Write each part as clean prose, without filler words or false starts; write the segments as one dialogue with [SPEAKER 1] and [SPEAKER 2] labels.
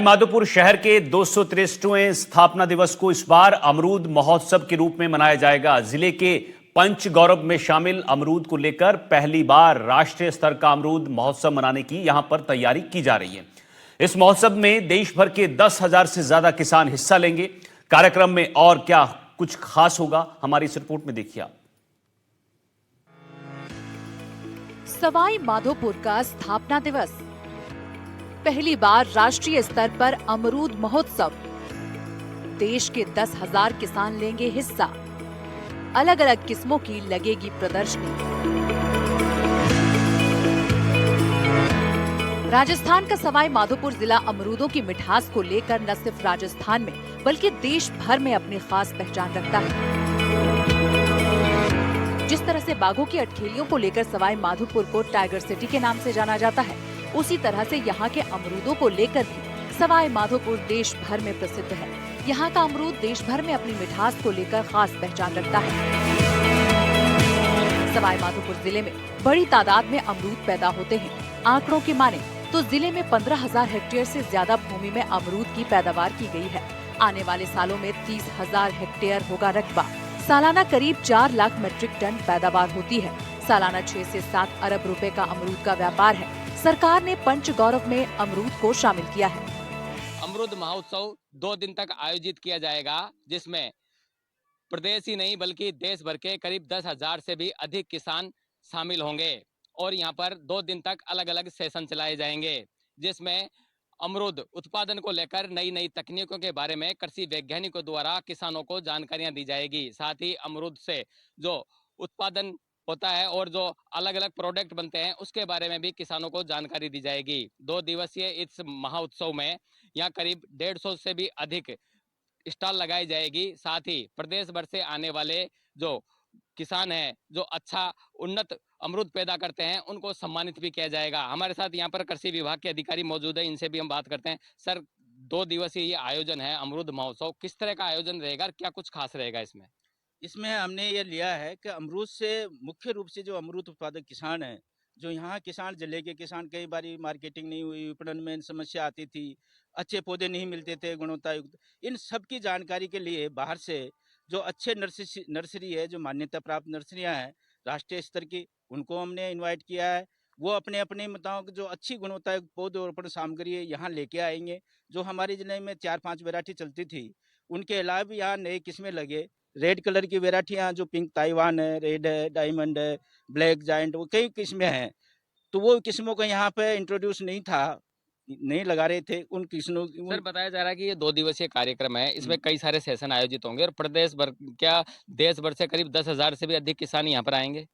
[SPEAKER 1] माधोपुर शहर के 263वें स्थापना दिवस को इस बार अमरूद महोत्सव के रूप में मनाया जाएगा। जिले के पंच गौरव में शामिल अमरूद को लेकर पहली बार राष्ट्रीय स्तर का अमरूद महोत्सव मनाने की यहां पर तैयारी की जा रही है। इस महोत्सव में देश भर के 10,000 से ज्यादा किसान हिस्सा लेंगे। कार्यक्रम में और क्या कुछ खास होगा, हमारी इस रिपोर्ट में देखिए आप।
[SPEAKER 2] सवाई माधोपुर का स्थापना दिवस, पहली बार राष्ट्रीय स्तर पर अमरूद महोत्सव। देश के 10,000 किसान लेंगे हिस्सा। अलग अलग किस्मों की लगेगी प्रदर्शनी। राजस्थान का सवाई माधोपुर जिला अमरूदों की मिठास को लेकर न सिर्फ राजस्थान में बल्कि देश भर में अपनी खास पहचान रखता है। जिस तरह से बाघों की अठखेलियों को लेकर सवाई माधोपुर को टाइगर सिटी के नाम से जाना जाता है, उसी तरह से यहाँ के अमरूदों को लेकर भी सवाई माधोपुर देश भर में प्रसिद्ध है। यहाँ का अमरूद देश भर में अपनी मिठास को लेकर खास पहचान रखता है। सवाई माधोपुर जिले में बड़ी तादाद में अमरूद पैदा होते हैं। आंकड़ों की माने तो जिले में 15,000 हेक्टेयर से ज्यादा भूमि में अमरूद की पैदावार की गई है। आने वाले सालों में 30,000 हेक्टेयर होगा रकबा। सालाना करीब 4 लाख मीट्रिक टन पैदावार होती है। सालाना 6 से 7 अरब रुपए का अमरूद का व्यापार है। सरकार ने पंच गौरव में अमरूद को शामिल किया है।
[SPEAKER 3] अमरूद महोत्सव 2 दिन तक आयोजित किया जाएगा, जिसमें प्रदेश ही नहीं बल्कि देश भर के करीब 10,000 से भी अधिक किसान शामिल होंगे और यहाँ पर 2 दिन तक अलग अलग सेशन चलाए जाएंगे, जिसमें अमरूद उत्पादन को लेकर नई नई तकनीकों के बारे में कृषि वैज्ञानिकों द्वारा किसानों को जानकारियां दी जाएगी। साथ ही अमरूद से जो उत्पादन होता है और जो अलग अलग प्रोडक्ट बनते हैं उसके बारे में भी किसानों को जानकारी दी जाएगी। 2 दिवसीय इस महोत्सव में यहाँ करीब 150 से भी अधिक स्टॉल लगाई जाएगी। साथ ही प्रदेश भर से आने वाले जो किसान हैं, जो अच्छा उन्नत अमरूद पैदा करते हैं, उनको सम्मानित भी किया जाएगा। हमारे साथ यहाँ पर कृषि विभाग के अधिकारी मौजूद है, इनसे भी हम बात करते हैं। सर, 2 दिवसीय ये आयोजन है अमरूद महोत्सव, किस तरह का आयोजन रहेगा, क्या कुछ खास रहेगा इसमें?
[SPEAKER 4] इसमें हमने ये लिया है कि अमरूद से मुख्य रूप से जो अमरूद उत्पादक किसान हैं, जो यहाँ किसान जिले के किसान, कई बारी मार्केटिंग नहीं हुई, विपणन में समस्या आती थी, अच्छे पौधे नहीं मिलते थे गुणवत्ता युक्त, इन सब की जानकारी के लिए बाहर से जो अच्छे नर्सरी है, जो मान्यता प्राप्त नर्सरियाँ हैं राष्ट्रीय स्तर की, उनको हमने इन्वाइट किया है। वो अपने अपने मतलब जो अच्छी गुणवत्ता युक्त पौधरोपण सामग्री है यहाँ लेके आएंगे। जो हमारे जिले में 4-5 वैरायटी चलती थी, उनके अलावा भी यहाँ नई किस्में लगे। रेड कलर की वैरायटियाँ जो पिंक ताइवान है, रेड है, डायमंड है, ब्लैक जायंट, वो कई किस्में हैं। तो वो किस्मों का यहाँ पे इंट्रोड्यूस नहीं था, नहीं लगा रहे थे उन किस्मों।
[SPEAKER 3] सर, बताया जा रहा है कि ये 2 दिवसीय कार्यक्रम है, इसमें कई सारे सेशन आयोजित होंगे और प्रदेश भर क्या देश भर से करीब 10,000 से भी अधिक किसान यहाँ पर आएंगे?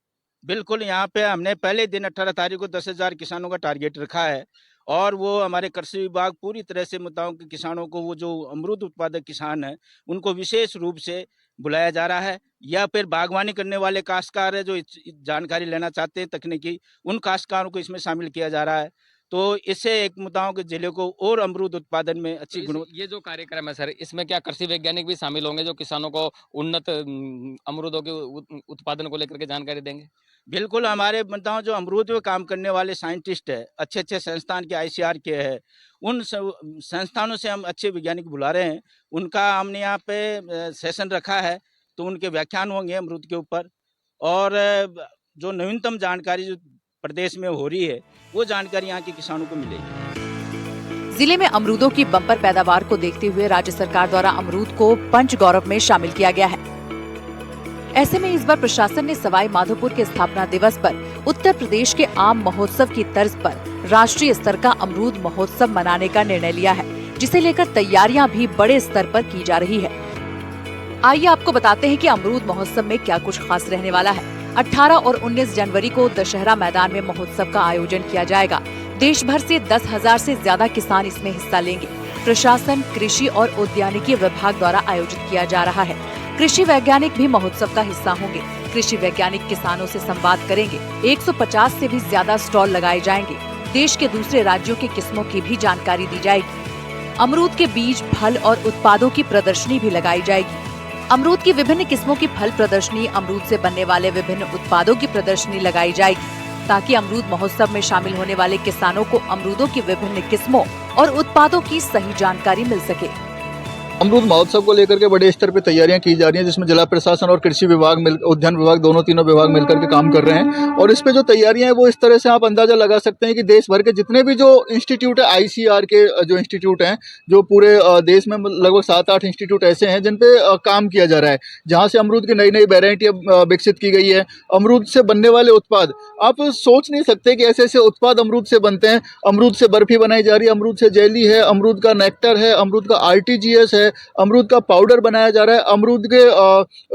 [SPEAKER 4] बिल्कुल, यहाँ पे हमने पहले दिन 18 तारीख को 10,000 किसानों का टारगेट रखा है और वो हमारे कृषि विभाग पूरी तरह से मुद्दाओं के किसानों को, वो जो अमरूद उत्पादक किसान हैं, उनको विशेष रूप से बुलाया जा रहा है। या फिर बागवानी करने वाले काश्तकार है जो जानकारी लेना चाहते हैं तकनीकी, उन काश्तकारों को इसमें शामिल किया जा रहा है। तो इससे एक मुद्दाओं के जिले को और अमरूद उत्पादन में अच्छी गुणवत्ता।
[SPEAKER 3] ये जो कार्यक्रम है सर, इसमें क्या कृषि वैज्ञानिक भी शामिल होंगे जो किसानों को उन्नत अमरूदों के उत्पादन को लेकर के जानकारी देंगे?
[SPEAKER 4] बिल्कुल, हमारे मुद्दाओं जो अमरूद में काम करने वाले साइंटिस्ट है, अच्छे अच्छे संस्थान के ICAR के है, उन संस्थानों से हम अच्छे वैज्ञानिक बुला रहे हैं। उनका हमने यहाँ पे सेशन रखा है, तो उनके व्याख्यान होंगे अमरूद के ऊपर और जो नवीनतम जानकारी जो प्रदेश में हो रही है, वो जानकारी यहाँ के किसानों को मिलेगी।
[SPEAKER 2] जिले में अमरूदों की बम्पर पैदावार को देखते हुए राज्य सरकार द्वारा अमरूद को पंच गौरव में शामिल किया गया है। ऐसे में इस बार प्रशासन ने सवाई माधोपुर के स्थापना दिवस पर उत्तर प्रदेश के आम महोत्सव की तर्ज पर राष्ट्रीय स्तर का अमरूद महोत्सव मनाने का निर्णय लिया है, जिसे लेकर तैयारियां भी बड़े स्तर पर की जा रही है। आइए आपको बताते हैं कि अमरूद महोत्सव में क्या कुछ खास रहने वाला है। 18 और 19 जनवरी को दशहरा मैदान में महोत्सव का आयोजन किया जाएगा। देश भर से 10,000 से ज्यादा किसान इसमें हिस्सा लेंगे। प्रशासन, कृषि और उद्यानिकी विभाग द्वारा आयोजित किया जा रहा है। कृषि वैज्ञानिक भी महोत्सव का हिस्सा होंगे। कृषि वैज्ञानिक किसानों से संवाद करेंगे। 150 से भी ज्यादा स्टॉल लगाए जाएंगे। देश के दूसरे राज्यों की किस्मों की भी जानकारी दी जाएगी। अमरूद के बीज, फल और उत्पादों की प्रदर्शनी भी लगाई जाएगी। अमरूद की विभिन्न किस्मों की फल प्रदर्शनी, अमरूद से बनने वाले विभिन्न उत्पादों की प्रदर्शनी लगाई जाएगी, ताकि अमरूद महोत्सव में शामिल होने वाले किसानों को अमरूदों की विभिन्न किस्मों और उत्पादों की सही जानकारी मिल सके।
[SPEAKER 5] अमरूद महोत्सव को लेकर के बड़े स्तर पे तैयारियां की जा रही हैं, जिसमें जिला प्रशासन और कृषि विभाग उद्यान विभाग तीनों विभाग मिलकर के काम कर रहे हैं। और इस पे जो तैयारियां हैं वो इस तरह से आप अंदाजा लगा सकते हैं कि देश भर के जितने भी जो इंस्टीट्यूट है, ICAR के जो इंस्टीट्यूट हैं, जो पूरे देश में लगभग 7-8 इंस्टीट्यूट ऐसे हैं जिन पे काम किया जा रहा है, जहाँ से अमरूद की नई नई वेरायटियाँ विकसित की गई है। अमरूद से बनने वाले उत्पाद आप सोच नहीं सकते कि ऐसे ऐसे उत्पाद अमरूद से बनते हैं। अमरूद से बर्फी बनाई जा रही है, अमरूद से जेली है, अमरूद का नेक्टर है, अमरूद का RTGS है, अमरूद का पाउडर बनाया जा रहा है, अमरूद के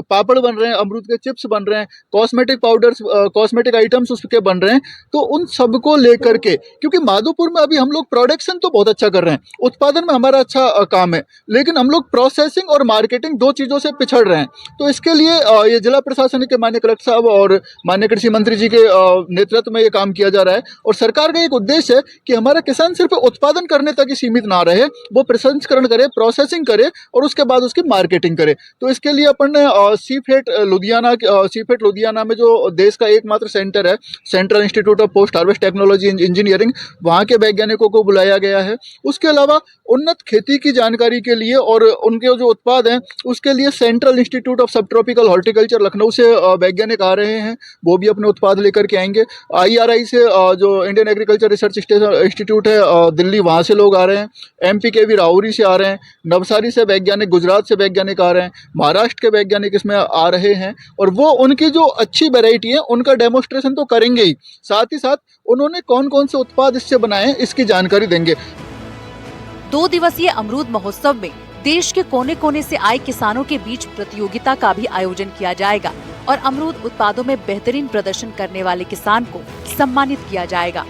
[SPEAKER 5] पापड़ बन रहे हैं, अमरूद के चिप्स बन रहे हैं, कॉस्मेटिक पाउडर्स, कॉस्मेटिक आइटम्स उसके बन रहे हैं। तो उन सबको लेकर के, क्योंकि माधोपुर में अभी हम लोग प्रोडक्शन तो बहुत अच्छा कर रहे हैं, उत्पादन में हमारा अच्छा काम है, लेकिन हम लोग प्रोसेसिंग और मार्केटिंग दो चीज़ों से पिछड़ रहे हैं। तो इसके लिए ये जिला प्रशासन के माननीय कलेक्टर साहब और माननीय कृषि मंत्री जी के नेतृत्व में ये काम किया जा रहा है। और सरकार का एक उद्देश्य है कि हमारा किसान सिर्फ उत्पादन करने तक ही सीमित ना रहे, वो प्रसंस्करण करे, प्रोसेसिंग करे और उसके बाद उसकी मार्केटिंग करे। तो इसके लिए अपन ने सीफेट लुधियाना में जो देश का एकमात्र सेंटर है, central institute of post harvest technology engineering, वहाँ के वैज्ञानिकों को बुलाया गया है। उसके अलावा उन्नत खेती की जानकारी के लिए और उनके जो उत्पाद हैं उसके लिए सेंट्रल इंस्टीट्यूट ऑफ सब ट्रॉपिकल हॉर्टिकल्चर लखनऊ से वैज्ञानिक आ रहे हैं, वो भी अपने उत्पाद लेकर के आएंगे। IRI से जो इंडियन एग्रीकल्चर रिसर्च इंस्टीट्यूट है दिल्ली, वहाँ से लोग आ रहे हैं। MP के भी राहुरी से आ रहे हैं, नवसारी से वैज्ञानिक, गुजरात से वैज्ञानिक आ रहे हैं, महाराष्ट्र के वैज्ञानिक इसमें आ रहे हैं। और वो उनकी जो अच्छी वैरायटी है उनका डेमोस्ट्रेशन तो करेंगे ही, साथ ही साथ उन्होंने कौन कौन से उत्पाद इससे बनाए हैं इसकी जानकारी देंगे।
[SPEAKER 2] 2 दिवसीय अमरूद महोत्सव में देश के कोने कोने से आए किसानों के बीच प्रतियोगिता का भी आयोजन किया जाएगा और अमरूद उत्पादों में बेहतरीन प्रदर्शन करने वाले किसान को सम्मानित किया जाएगा।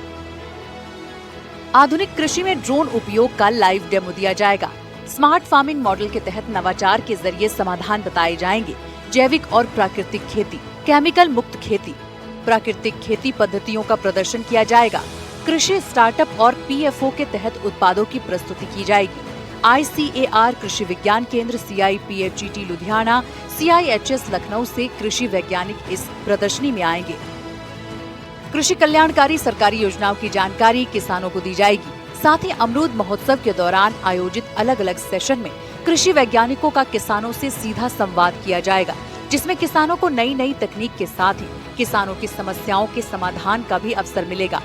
[SPEAKER 2] आधुनिक कृषि में ड्रोन उपयोग का लाइव डेमो दिया जाएगा। स्मार्ट फार्मिंग मॉडल के तहत नवाचार के जरिए समाधान बताए जाएंगे। जैविक और प्राकृतिक खेती, केमिकल मुक्त खेती, प्राकृतिक खेती पद्धतियों का प्रदर्शन किया जाएगा। कृषि स्टार्टअप और PFO के तहत उत्पादों की प्रस्तुति की जाएगी। ICAR कृषि विज्ञान केंद्र, CIPFGT लुधियाना, CIHS लखनऊ से कृषि वैज्ञानिक इस प्रदर्शनी में आएंगे। कृषि कल्याणकारी सरकारी योजनाओं की जानकारी किसानों को दी जाएगी। साथ ही अमरूद महोत्सव के दौरान आयोजित अलग अलग सेशन में कृषि वैज्ञानिकों का किसानों से सीधा संवाद किया जाएगा, जिसमें किसानों को नई नई तकनीक के साथ ही किसानों की समस्याओं के समाधान का भी अवसर मिलेगा।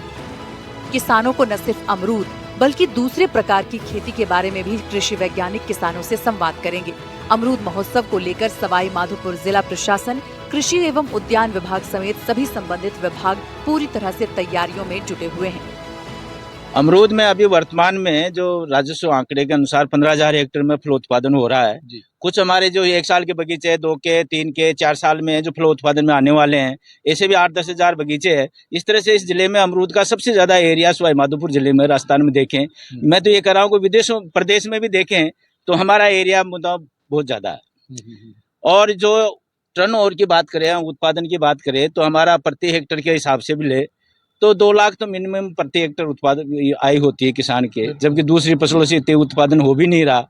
[SPEAKER 2] किसानों को न सिर्फ अमरूद बल्कि दूसरे प्रकार की खेती के बारे में भी कृषि वैज्ञानिक किसानों से संवाद करेंगे। अमरूद महोत्सव को लेकर सवाई माधोपुर जिला प्रशासन, कृषि एवं उद्यान विभाग समेत सभी संबंधित विभाग पूरी तरह से तैयारियों में जुटे हुए हैं।
[SPEAKER 4] अमरूद में अभी वर्तमान में जो राजस्व आंकड़े के अनुसार 15,000 हेक्टेयर में फल उत्पादन हो रहा है। कुछ हमारे जो 1 साल के बगीचे, 2 के, 3 के, 4 साल में जो फल उत्पादन में आने वाले हैं, ऐसे भी 8-10 हजार बगीचे हैं। इस तरह से इस जिले में अमरूद का सबसे ज्यादा एरिया सवाई माधोपुर जिले में, राजस्थान में देखें, मैं तो ये कह रहा हूँ कि विदेशों प्रदेश में भी देखें तो हमारा एरिया मतलब बहुत ज्यादा है। और जो टर्नओवर की बात करें, उत्पादन की बात करें, तो हमारा प्रति हेक्टेयर के हिसाब से भी ले तो 2 लाख तो मिनिमम प्रति हेक्टेयर उत्पादन आय होती है किसान के, जबकि दूसरी फसलों से इतने उत्पादन हो भी नहीं रहा।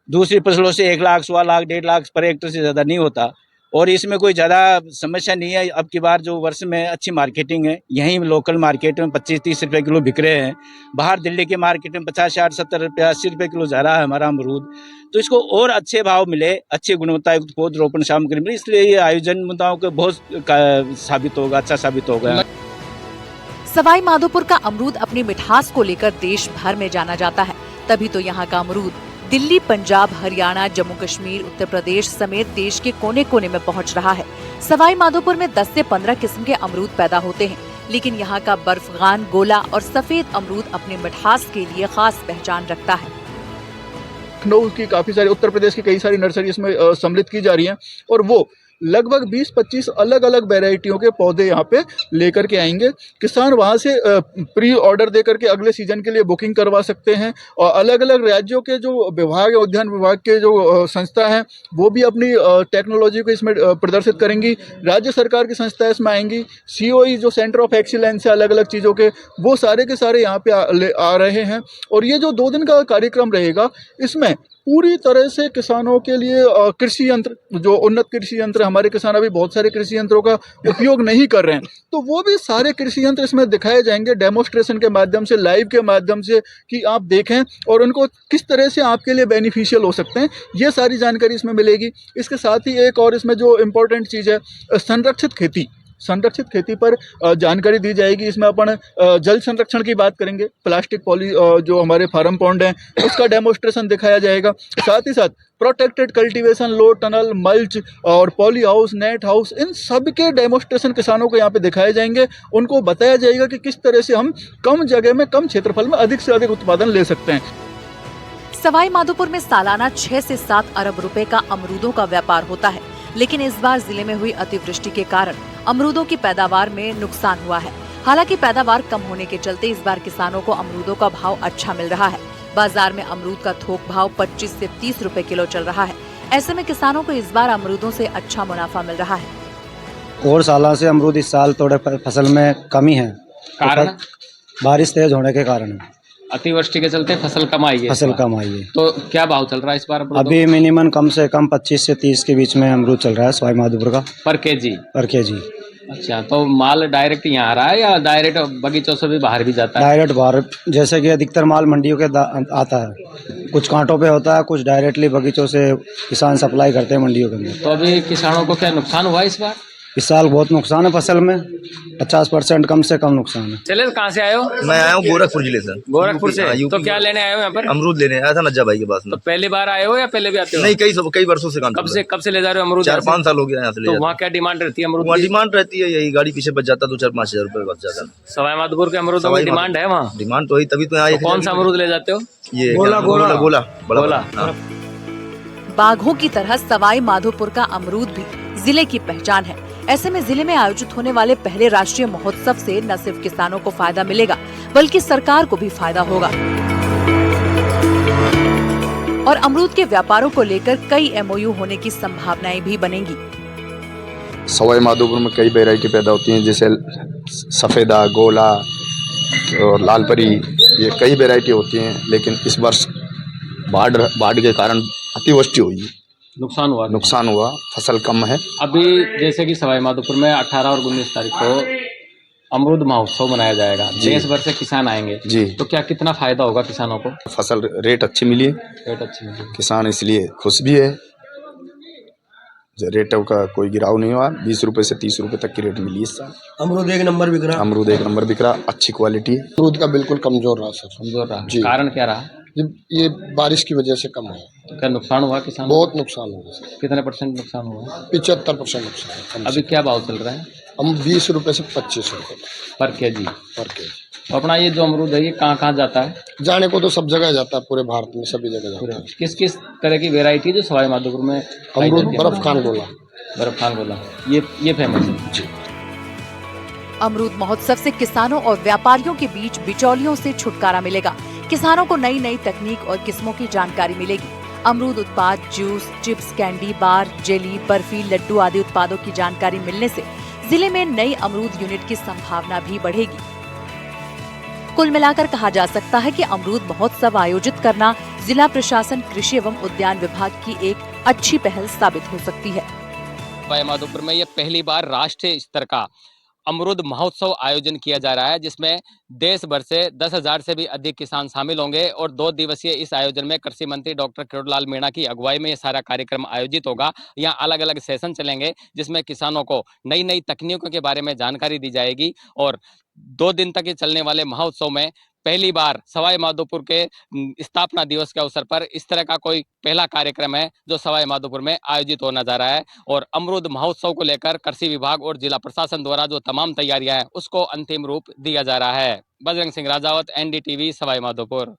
[SPEAKER 4] दूसरी फसलों से 1 लाख, 1.25 लाख, 1.5 लाख पर हेक्टेयर से ज्यादा नहीं होता। और इसमें कोई ज़्यादा समस्या नहीं है। अब की बार जो वर्ष में अच्छी मार्केटिंग है, यहीं लोकल मार्केट में 25-30 रुपये किलो बिक रहे हैं। बाहर दिल्ली के मार्केट में 50, 60, 70 रुपये, 80 रुपये किलो जा रहा है हमारा अमरूद। तो इसको और अच्छे भाव मिले, अच्छी गुणवत्ता युक्त पौध रोपण सामग्री मिले, इसलिए ये आयोजन मुद्दाओं के बहुत साबित होगा, अच्छा साबित होगा।
[SPEAKER 2] सवाई माधोपुर का अमरूद अपनी मिठास को लेकर देश भर में जाना जाता है, तभी तो यहाँ का अमरूद दिल्ली, पंजाब, हरियाणा, जम्मू कश्मीर, उत्तर प्रदेश समेत देश के कोने कोने में पहुँच रहा है। सवाई माधोपुर में 10 से 15 किस्म के अमरूद पैदा होते हैं, लेकिन यहाँ का बर्फगान, गोला और सफेद अमरूद अपनी मिठास के लिए खास पहचान रखता है।
[SPEAKER 5] लखनऊ की काफी सारी, उत्तर प्रदेश की कई सारी नर्सरी इसमें सम्मिलित की जा रही हैं और वो लगभग 20-25 अलग अलग वैरायटियों के पौधे यहाँ पे लेकर के आएंगे। किसान वहाँ से प्री ऑर्डर दे करके अगले सीजन के लिए बुकिंग करवा सकते हैं। और अलग अलग राज्यों के जो विभाग है, उद्यान विभाग के जो संस्था हैं, वो भी अपनी टेक्नोलॉजी को इसमें प्रदर्शित करेंगी। राज्य सरकार की संस्थाएं इसमें आएंगी। COE जो सेंटर ऑफ एक्सीलेंस है अलग अलग चीज़ों के, वो सारे के सारे यहाँ पे आ रहे हैं। और ये जो 2 दिन का कार्यक्रम रहेगा, इसमें पूरी तरह से किसानों के लिए कृषि यंत्र, जो उन्नत कृषि यंत्र, हमारे किसान अभी बहुत सारे कृषि यंत्रों का उपयोग नहीं कर रहे हैं, तो वो भी सारे कृषि यंत्र इसमें दिखाए जाएंगे डेमोस्ट्रेशन के माध्यम से, लाइव के माध्यम से, कि आप देखें और उनको किस तरह से आपके लिए बेनिफिशियल हो सकते हैं, ये सारी जानकारी इसमें मिलेगी। इसके साथ ही एक और इसमें जो इम्पोर्टेंट चीज़ है, संरक्षित खेती पर जानकारी दी जाएगी। इसमें अपन जल संरक्षण की बात करेंगे, प्लास्टिक जो हमारे फार्म पॉन्ड हैं उसका डेमोस्ट्रेशन दिखाया जाएगा। साथ ही साथ protected cultivation, low tunnel, mulch और पॉली हाउस, नेट हाउस, इन सब के डेमोस्ट्रेशन किसानों को यहाँ पे दिखाए जाएंगे। उनको बताया जाएगा कि किस तरह से हम कम जगह में, कम क्षेत्रफल में अधिक से अधिक उत्पादन ले सकते हैं।
[SPEAKER 2] सवाई माधोपुर में सालाना 6 से 7 अरब रुपए का अमरूदों का व्यापार होता है, लेकिन इस बार जिले में हुई अतिवृष्टि के कारण अमरूदों की पैदावार में नुकसान हुआ है। हालांकि पैदावार कम होने के चलते इस बार किसानों को अमरूदों का भाव अच्छा मिल रहा है। बाजार में अमरूद का थोक भाव 25 से 30 रुपए किलो चल रहा है। ऐसे में किसानों को इस बार अमरूदों से अच्छा मुनाफा मिल रहा है।
[SPEAKER 6] और सालों से अमरूद इस साल थोड़े फसल में कमी है,
[SPEAKER 3] कारण
[SPEAKER 6] बारिश तेज होने के कारण
[SPEAKER 3] अतिवृष्टि के चलते फसल कम आई है।
[SPEAKER 6] फसल कम आई है।
[SPEAKER 3] तो क्या भाव चल रहा है इस बार अमरूदों
[SPEAKER 6] अभी मिनिमम कम से कम 25 से 30 के बीच में अमरूद चल रहा है सवाई माधोपुर का
[SPEAKER 3] पर केजी?
[SPEAKER 6] पर केजी।
[SPEAKER 3] अच्छा, तो माल डायरेक्ट यहाँ आ रहा है या डायरेक्ट बगीचों से भी बाहर भी जाता है?
[SPEAKER 6] डायरेक्ट बाहर, जैसे कि अधिकतर माल मंडियों के आता है, कुछ कांटों पे होता है, कुछ डायरेक्टली बगीचों से किसान सप्लाई करते हैं मंडियों के अंदर।
[SPEAKER 3] तो अभी किसानों को क्या नुकसान हुआ इस बार?
[SPEAKER 6] इस साल बहुत नुकसान है फसल में, 50% कम से कम नुकसान है।
[SPEAKER 3] चले, कहाँ से आए हो?
[SPEAKER 7] मैं आया हूँ गोरखपुर जिले से।
[SPEAKER 3] गोरखपुर से?
[SPEAKER 7] हाँ,
[SPEAKER 3] तो क्या लेने आए हो यहाँ पर?
[SPEAKER 7] अमरूद लेने आया था नज्जा भाई के पास में।
[SPEAKER 3] तो पहली बार आए हो या पहले भी आते हो?
[SPEAKER 7] नहीं, कई वर्षों से काम।
[SPEAKER 3] कब से ले जा रहे हो अमरूद?
[SPEAKER 7] 4-5 साल हो गया यहाँ से ले
[SPEAKER 3] तो
[SPEAKER 7] जाते।
[SPEAKER 3] वहाँ क्या डिमांड रहती है अमरूद
[SPEAKER 7] वहाँ
[SPEAKER 3] की?
[SPEAKER 7] डिमांड रहती है, यही गाड़ी पीछे बच जाता, 2-4-5 हजार रुपए बच जाता।
[SPEAKER 3] सवाई माधोपुर के अमरूद की डिमांड है वहाँ?
[SPEAKER 7] डिमांड तो है, तभी तो यहाँ।
[SPEAKER 3] कौन सा अमरूद ले जाते हो?
[SPEAKER 7] ये
[SPEAKER 6] गोला
[SPEAKER 7] गोला।
[SPEAKER 2] बाघों की तरह सवाई माधोपुर का अमरूद भी जिले की पहचान है। ऐसे में जिले में आयोजित होने वाले पहले राष्ट्रीय महोत्सव से न सिर्फ किसानों को फायदा मिलेगा, बल्कि सरकार को भी फायदा होगा। और अमरूद के व्यापारों को लेकर कई एमओयू होने की संभावनाएं भी बनेंगी।
[SPEAKER 8] सवाई माधोपुर में कई वैरायटी पैदा होती हैं, जैसे सफेदा, गोला और लाल परी, ये कई वैरायटी होती हैं। लेकिन इस वर्ष बाढ़ के कारण अतिवृष्टि हुई, नुकसान हुआ, फसल कम है।
[SPEAKER 3] अभी जैसे कि सवाई माधोपुर में 18 और 19 तारीख को अमरूद महोत्सव मनाया जाएगा, देश भर से किसान आएंगे
[SPEAKER 8] जी।
[SPEAKER 3] तो क्या कितना फायदा होगा किसानों को?
[SPEAKER 8] फसल रेट अच्छी मिली, किसान इसलिए खुश भी है। रेट का कोई गिराव नहीं हुआ, 20 रुपए से 30 रुपए तक की रेट मिली इस साल।
[SPEAKER 6] अमरूद एक नंबर बिक रहा,
[SPEAKER 8] अच्छी क्वालिटी।
[SPEAKER 9] अमरूद का बिल्कुल कमजोर रहा सर।
[SPEAKER 3] कमजोर रहा?
[SPEAKER 9] जी।
[SPEAKER 3] कारण क्या रहा?
[SPEAKER 9] ये बारिश की वजह से कम हुआ।
[SPEAKER 3] तो क्या नुकसान हुआ किसान?
[SPEAKER 9] बहुत नुकसान हुआ सर।
[SPEAKER 3] कितने % नुकसान हुआ?
[SPEAKER 9] 75% नुकसान।
[SPEAKER 3] अभी क्या भाव चल रहा है?
[SPEAKER 9] हम 20 रुपए से 25 रुपए
[SPEAKER 3] पर केजी।
[SPEAKER 9] तो
[SPEAKER 3] अपना ये जो अमरूद है ये कहाँ जाता है?
[SPEAKER 9] जाने को तो सब जगह जाता है, पूरे भारत में सभी जगह जाता है।
[SPEAKER 3] किस किस तरह की वेरायटी जो सवाई माधोपुर में?
[SPEAKER 9] अमरूद बर्फ खान गोला,
[SPEAKER 3] ये फेमस है जी।
[SPEAKER 2] अमरूद महोत्सव से किसानों और व्यापारियों के बीच बिचौलियों से छुटकारा मिलेगा। किसानों को नई नई तकनीक और किस्मों की जानकारी मिलेगी। अमरूद उत्पाद, जूस, चिप्स, कैंडी, बार, जेली, बर्फी, लड्डू आदि उत्पादों की जानकारी मिलने से जिले में नई अमरूद यूनिट की संभावना भी बढ़ेगी। कुल मिलाकर कहा जा सकता है कि अमरूद महोत्सव आयोजित करना जिला प्रशासन, कृषि एवं उद्यान विभाग की एक अच्छी पहल साबित हो सकती है।
[SPEAKER 3] सवाई माधोपुर में ये पहली बार राष्ट्रीय स्तर का अमरूद महोत्सव आयोजन किया जा रहा है, जिसमें देश भर से 10,000 से भी अधिक किसान शामिल होंगे और 2 दिवसीय इस आयोजन में कृषि मंत्री डॉक्टर किरोड़ीलाल मीणा की अगुवाई में ये सारा कार्यक्रम आयोजित होगा। यहाँ अलग अलग सेशन चलेंगे, जिसमें किसानों को नई नई तकनीकों के बारे में जानकारी दी जाएगी। और 2 दिन तक ये चलने वाले महोत्सव में पहली बार सवाई माधोपुर के स्थापना दिवस के अवसर पर इस तरह का कोई पहला कार्यक्रम है जो सवाई माधोपुर में आयोजित होना जा रहा है। और अमरूद महोत्सव को लेकर कृषि विभाग और जिला प्रशासन द्वारा जो तमाम तैयारियां हैं उसको अंतिम रूप दिया जा रहा है। बजरंग सिंह राजावत, NDTV, सवाई माधोपुर।